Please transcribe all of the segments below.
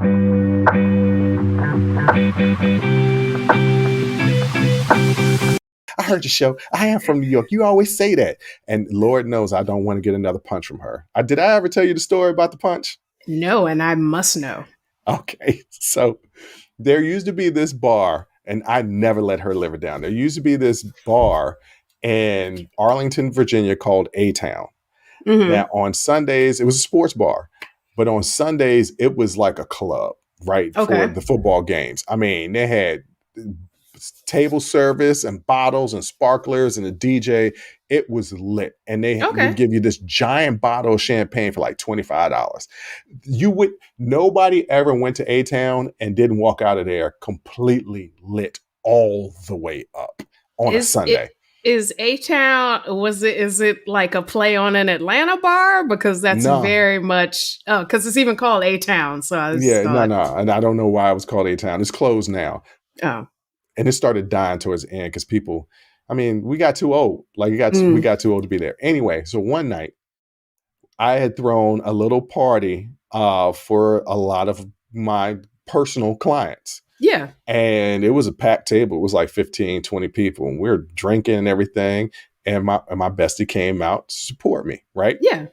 I heard your show. I am from New York. You always say that. And Lord knows I don't want to get another punch from her. Did I ever tell you the story about the punch? No, and I must know. Okay. So there used to be this bar, and I never let her live it down. There used to be this bar in Arlington, Virginia called Atown. Mm-hmm. Now, on Sundays, it was a sports bar, but on Sundays, it was like a club, right? Okay. For the football games. I mean, they had table service and bottles and sparklers and a DJ. It was lit. And they would give you this giant bottle of champagne for like $25. Nobody ever went to A-Town and didn't walk out of there completely lit all the way up on a Sunday. Is A-Town, is it like a play on an Atlanta bar? Because that's very much, because it's even called A-Town. So I no. And I don't know why it was called A-Town. It's closed now. Oh. And it started dying towards the end because people, we got too old. Like we got too old to be there. Anyway, so one night I had thrown a little party for a lot of my personal clients. Yeah. And it was a packed table. It was like 15, 20 people. And we were drinking and everything. And my bestie came out to support me, right? Yeah.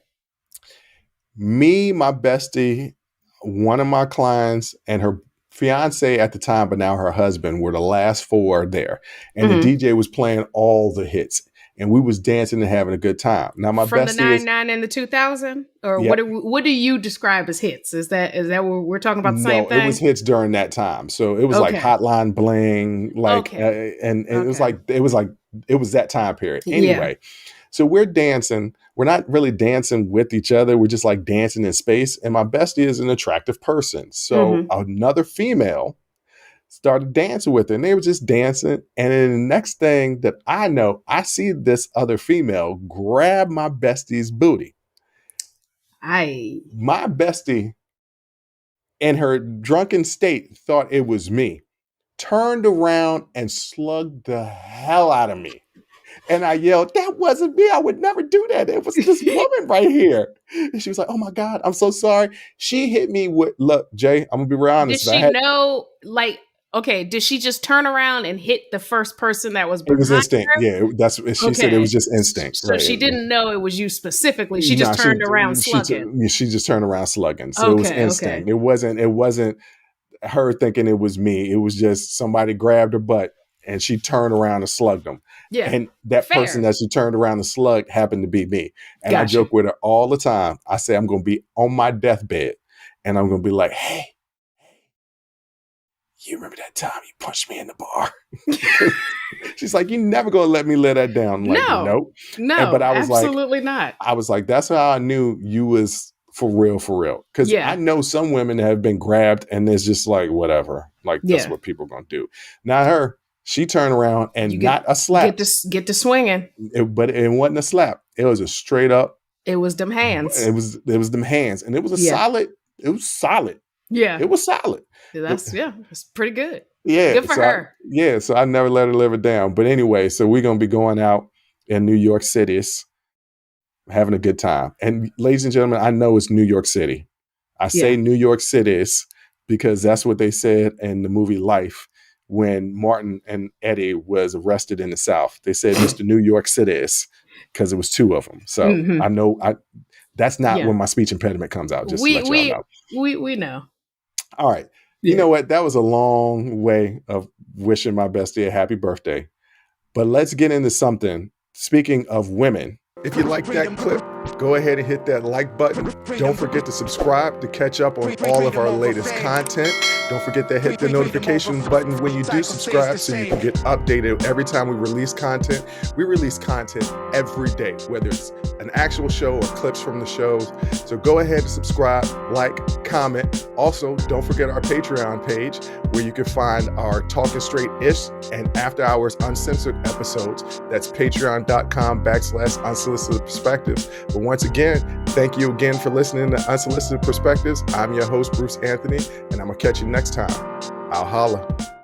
Me, my bestie, one of my clients, and her fiance at the time, but now her husband, were the last four there. And the DJ was playing all the hits. And we was dancing and having a good time. Now my from bestie the 99 and the 2000, or Yep. what do you describe as hits? Is that what we're talking about? The same thing? No, it was hits during that time. So it was like Hotline Bling, like, and it was like it was that time period. Anyway, so we're dancing. We're not really dancing with each other. We're just like dancing in space. And my bestie is an attractive person. So another female started dancing with her, and they were just dancing. And then the next thing that I know, I see this other female grab my bestie's booty. My bestie, in her drunken state, thought it was me, turned around and slugged the hell out of me. And I yelled, "That wasn't me. I would never do that. It was this woman right here." And she was like, "Oh my God, I'm so sorry." She hit me with, look, Jay, I'm going to be real honest. Did she know, like, okay, did she just turn around and hit the first person that was behind her? It was instinct. Yeah, that's what she said. It was just instinct. So she didn't know it was you specifically. She just turned around slugging. She just turned around slugging. So it was instinct. It wasn't her thinking it was me. It was just somebody grabbed her butt and she turned around and slugged them. Yeah. And that person that she turned around and slugged happened to be me. And I joke with her all the time. I say, I'm going to be on my deathbed and I'm going to be like, hey, you remember that time you punched me in the bar? She's like, you never going to let me let that down. I'm like, nope. No, but I was absolutely not. I was like, that's how I knew you was for real. Because I know some women have been grabbed and it's just like, whatever. Like, that's what people are going to do. Not her. She turned around and not a slap. Get to swinging. But it wasn't a slap. It was a straight up. It was them hands. It was them hands. And it was solid. It was solid. Yeah. It was solid. It's pretty good. Yeah. Good for her. So I never let her live it down. But anyway, so we're going to be going out in New York City, having a good time. And ladies and gentlemen, I know it's New York City. I say New York City because that's what they said in the movie Life when Martin and Eddie was arrested in the South. They said Mr. New York City because it was two of them. So I know that's not when my speech impediment comes out. Just to let y'all know. We know. All right. You know what? That was a long way of wishing my bestie a happy birthday. But let's get into something. Speaking of women, if you like that clip, go ahead and hit that like button. Don't forget to subscribe to catch up on all of our latest content. Don't forget to hit the notification button when you do subscribe so you can get updated every time we release content. We release content every day, whether it's an actual show or clips from the shows. So go ahead and subscribe, like, comment. Also, don't forget our Patreon page where you can find our Talking Straight-ish and After Hours Uncensored episodes. That's patreon.com/Unsolicited Perspectives. But once again, thank you again for listening to Unsolicited Perspectives. I'm your host, Bruce Anthony, and I'm going to catch you next time. I'll holla.